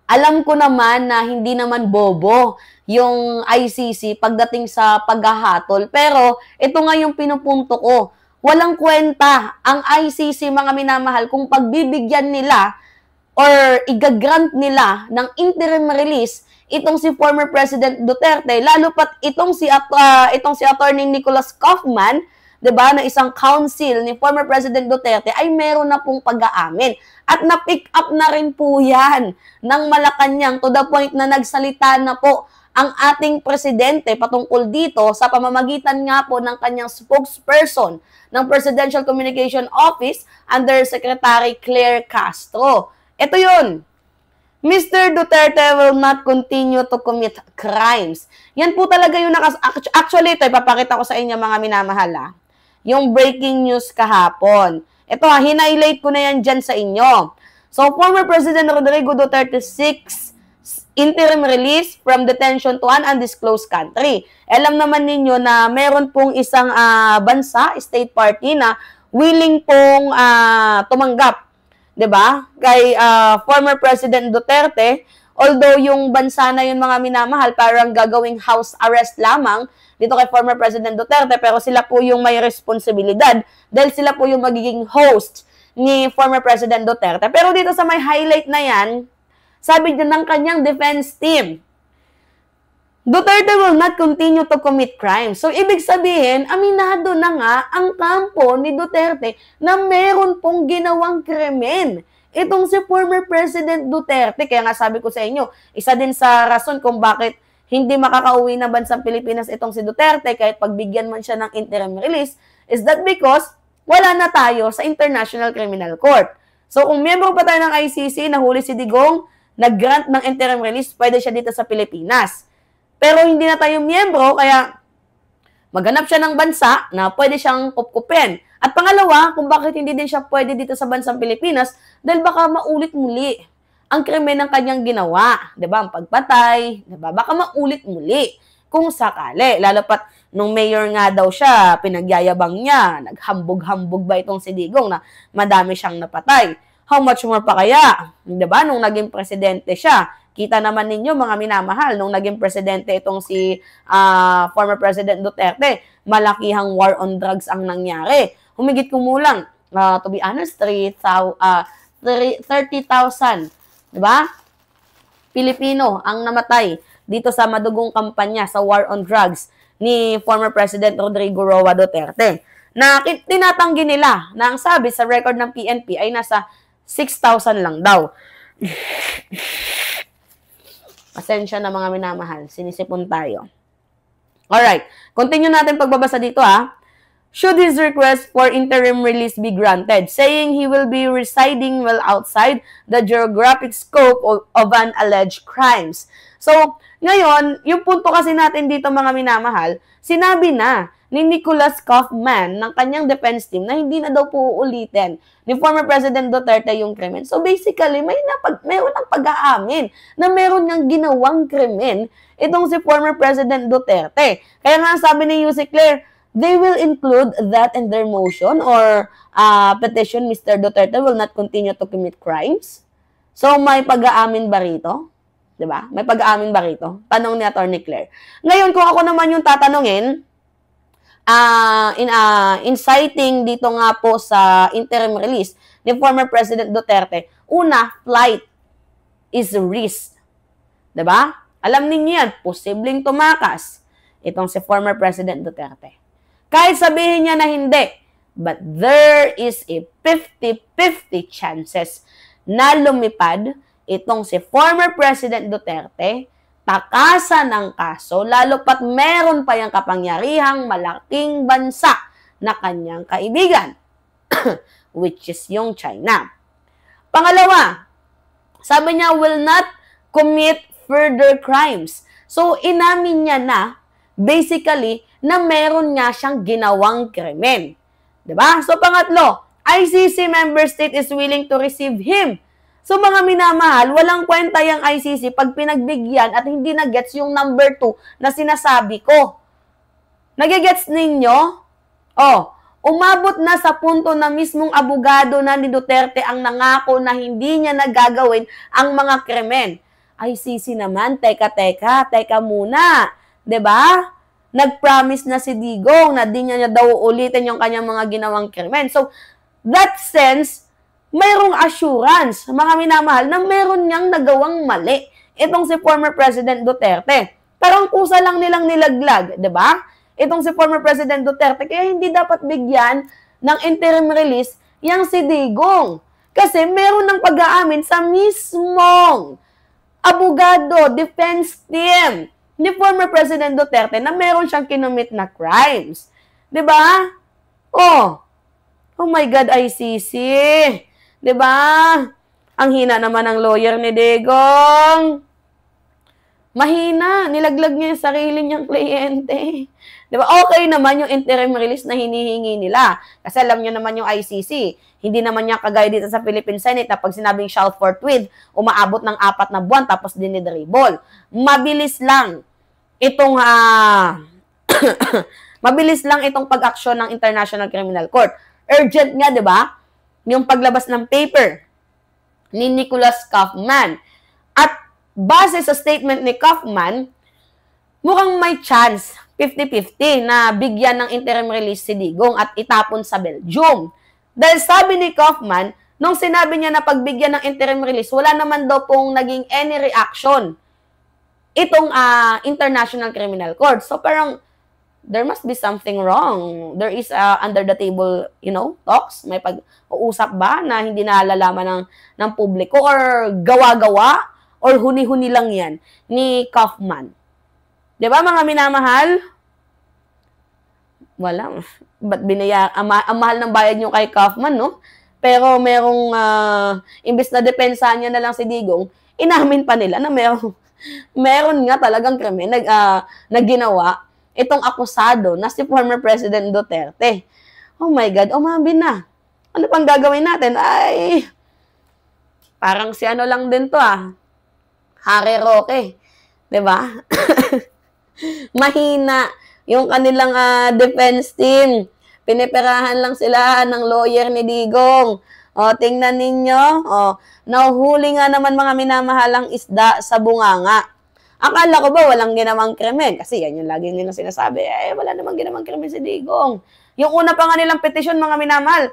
Alam ko naman na hindi naman bobo yung ICC pagdating sa paghahatol. Pero ito nga yung pinupunto ko. Walang kwenta ang ICC, mga minamahal, kung pagbibigyan nila or igagrant nila ng interim release itong si former President Duterte, lalo pat itong si Attorney Nicholas Kaufman, 'di ba, na isang counsel ni former President Duterte, ay meron na pong pag-aamin. At na-pick up na rin po 'yan ng Malacanang, to the point na nagsalita na po ang ating presidente patungkol dito sa pamamagitan nga po ng kanyang spokesperson ng Presidential Communication Office, Undersecretary Claire Castro. Ito 'yun. Mr. Duterte will not continue to commit crimes. Yan po talaga yung actually, ito, ipapakita ko sa inyo, mga minamahal, yung breaking news kahapon. Ito, hinighlight ko na yan dyan sa inyo. So, former President Rodrigo Duterte seeks interim release from detention to an undisclosed country. Alam naman ninyo na meron pong isang bansa, state party, na willing pong tumanggap, 'di ba? Kay former President Duterte, although yung bansa na yun, mga minamahal, parang gagawing house arrest lamang dito kay former President Duterte, pero sila po yung may responsibilidad dahil sila po yung magiging host ni former President Duterte. Pero dito sa may highlight na yan, sabi din ng kanyang defense team, Duterte will not continue to commit crimes. So, ibig sabihin, aminado na nga ang kampo ni Duterte na meron pong ginawang krimen. Itong si former President Duterte, kaya nga sabi ko sa inyo, isa din sa rason kung bakit hindi makakauwi na bansang Pilipinas itong si Duterte, kahit pagbigyan man siya ng interim release, is that because wala na tayo sa International Criminal Court. So, kung miyembro pa tayo ng ICC, nahuli si Digong, nag-grant ng interim release, pwede siya dito sa Pilipinas. Pero hindi na tayo miyembro, kaya maghanap siya ng bansa na pwede siyang kupkupin. At pangalawa, kung bakit hindi din siya pwede dito sa bansang Pilipinas, dahil baka maulit muli ang krimen ng kanyang ginawa. Diba? Ang pagpatay, diba? Baka maulit muli kung sakali. Lalo pat nung mayor nga daw siya, pinagyayabang niya, naghambog-hambog ba itong si Digong na madami siyang napatay. How much more pa kaya? Diba? Nung naging presidente siya, kita naman ninyo, mga minamahal, nung naging presidente itong si former President Duterte, malakihang war on drugs ang nangyari. Humigit kumulang, to be honest, 30,000, diba? Pilipino ang namatay dito sa madugong kampanya sa war on drugs ni former President Rodrigo Roa Duterte. Na tinatanggi nila na ang sabi sa record ng PNP ay nasa 6,000 lang daw. Pasensya na, mga minamahal, sinisipon tayo. Alright, continue natin pagbabasa dito Should his request for interim release be granted, saying he will be residing well outside the geographic scope of an alleged crimes. So, ngayon, yung punto kasi natin dito, mga minamahal, sinabi na ni Nicholas Kaufman ng kanyang defense team na hindi na daw po uulitin ni former President Duterte yung krimen. So basically, mayroon ng pag-aamin na meron niyang ginawang krimen itong si former President Duterte. Kaya nga sabi ni Yussi Claire, they will include that in their motion or petition, Mr. Duterte will not continue to commit crimes. So may pag-aamin ba rito? Diba? May pag-aamin ba rito? Tanong ni Attorney Claire. Ngayon, kung ako naman yung tatanungin, inciting dito nga po sa interim release ni former President Duterte, una, flight is risk. Diba? Alam ninyo yan, posibleng tumakas itong si former President Duterte. Kahit sabihin niya na hindi, but there is a 50-50 chances na lumipad itong si former President Duterte, takasan ng kaso, lalo pat meron pa yung kapangyarihang malaking bansa na kanyang kaibigan, which is yung China. Pangalawa, sabi niya, will not commit further crimes. So, inamin niya na, basically, na meron nga siyang ginawang krimen. Diba? So, pangatlo, ICC member state is willing to receive him. So, mga minamahal, walang kwenta yung ICC pag pinagbigyan at hindi na-gets yung number 2 na sinasabi ko. Nagigets ninyo? Umabot na sa punto na mismong abogado na ni Duterte ang nangako na hindi niya nagagawin ang mga krimen. ICC naman, teka muna. 'Di ba? Nag-promise na si Digong na di niya daw ulitin yung kanyang mga ginawang krimen. So, that sense, mayroong assurance, mga minamahal, na meron niyang nagawang mali. Itong si former President Duterte. Parang kusa lang nilang nilaglag, 'di ba? Itong si former President Duterte, kaya hindi dapat bigyan ng interim release yang si Digong. Kasi meron ng pag-aamin sa mismong abogado, defense team ni former President Duterte na meron siyang kinumit na crimes. 'Di ba? Oh my God, ICC. 'Di ba? Ang hina naman ng lawyer ni Digong. Mahina, nilaglag niya yung sarili niyang kliyente. 'Di ba? Okay naman yung interim release na hinihingi nila. Kasi alam niyo naman yung ICC, hindi naman niya kagaya dito sa Philippine Senate na pag sinabing shall forthwith, umaabot ng 4 na buwan tapos dinidribble. Mabilis lang itong mabilis lang itong pag-aksyon ng International Criminal Court. Urgent nga, 'di ba? Yung paglabas ng paper ni Nicholas Kaufman. At base sa statement ni Kaufman, mukhang may chance 50-50 na bigyan ng interim release si Digong at itapon sa Belgium. Dahil sabi ni Kaufman, nung sinabi niya na pagbigyan ng interim release, wala naman daw pong naging any reaction itong International Criminal Court. So parang there must be something wrong. There is under the table, talks. May pag-uusap ba na hindi nalalaman ng publiko or gawa-gawa or huni-huni lang yan ni Kaufman. 'Di ba mga minamahal? Wala. Ba't ang mahal ng bayad nyo kay Kaufman, no? Pero merong, imbes na depensa niya na lang si Digong, inamin pa nila na meron nga talagang krimen na ginawa itong akusado na si former President Duterte. Oh my God, umamin na. Ano pang gagawin natin? Ay, parang si ano lang din to Harry Roque. 'Di ba? Mahina yung kanilang defense team. Piniperahan lang sila ng lawyer ni Digong. Tingnan ninyo. Nahuhuli nga naman mga minamahalang isda sa bunganga. Akala ko ba walang ginawang krimen? Kasi yan yung lagi nilang sinasabi. Wala namang ginawang krimen si Digong. Yung una pa nga nilang petisyon, mga minamahal,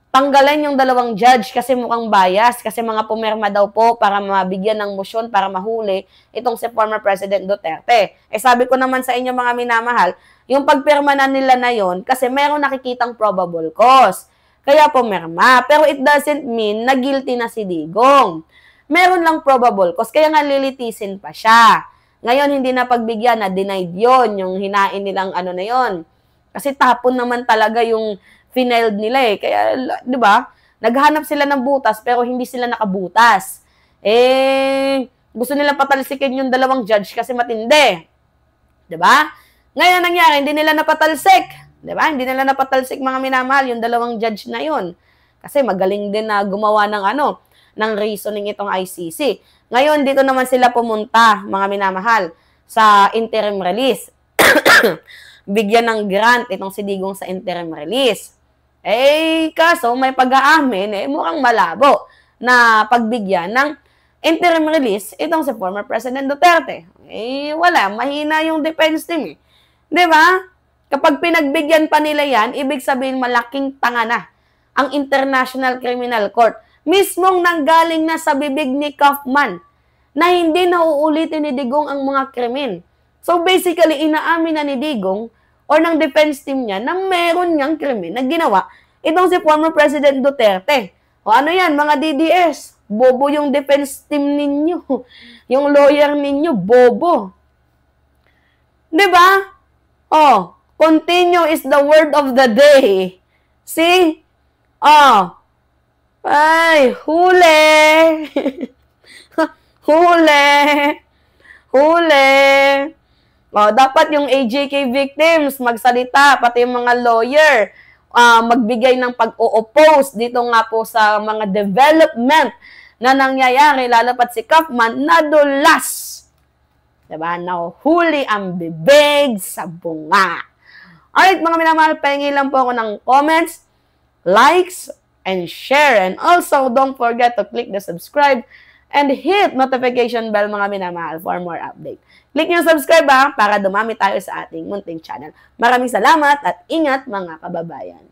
tanggalan yung 2 judge kasi mukhang bias, kasi mga pumirma daw po para mabigyan ng motion para mahuli itong si former President Duterte. Sabi ko naman sa inyo mga minamahal, yung pagpirma na nila na yon kasi merong nakikitang probable cause. Kaya pumirma. Pero it doesn't mean na guilty na si Digong. Meron lang probable cause, kaya nga lilitisin pa siya. Ngayon, hindi na pagbigyan, na denied yon, yung hinain nilang ano na yon. Kasi tapon naman talaga yung finailed nila Kaya, di ba, naghanap sila ng butas pero hindi sila nakabutas. Gusto nila patalsikin yung 2 judge kasi matindi. Di ba? Ngayon nangyari, hindi nila napatalsik. Di ba? Hindi nila napatalsik mga minamahal yung 2 judge na yun. Kasi magaling din na gumawa ng reasoning itong ICC. Ngayon, dito naman sila pumunta, mga minamahal, sa interim release. Bigyan ng grant itong si Digong sa interim release. Kaso may pag-aamin, mukhang malabo na pagbigyan ng interim release itong si former President Duterte. Wala, mahina yung defense team. Di ba? Kapag pinagbigyan pa nila yan, ibig sabihin malaking tanga na ang International Criminal Court. Mismong nanggaling na sa bibig ni Kaufman na hindi nauulitin ni Digong ang mga krimen. So basically, inaamin na ni Digong or ng defense team niya na meron niyang krimen na ginawa itong si former President Duterte. O ano yan, mga DDS? Bobo yung defense team ninyo. Yung lawyer ninyo, bobo. Diba? Continue is the word of the day. See? Ay, huli. Huli. Dapat yung AJK victims magsalita, pati yung mga lawyer, magbigay ng pag-o-oppose dito nga po sa mga development na nangyayari, lalo pat si Kaufman, nadulas. Diba? Nahuhuli ang bibig sa bunga. Alright, mga minamahal, pahingi lang po ako ng comments, likes, and share. And also, don't forget to click the subscribe and hit notification bell mga minamahal for more update. Click nyo subscribe para dumami tayo sa ating munting channel. Maraming salamat at ingat mga kababayan.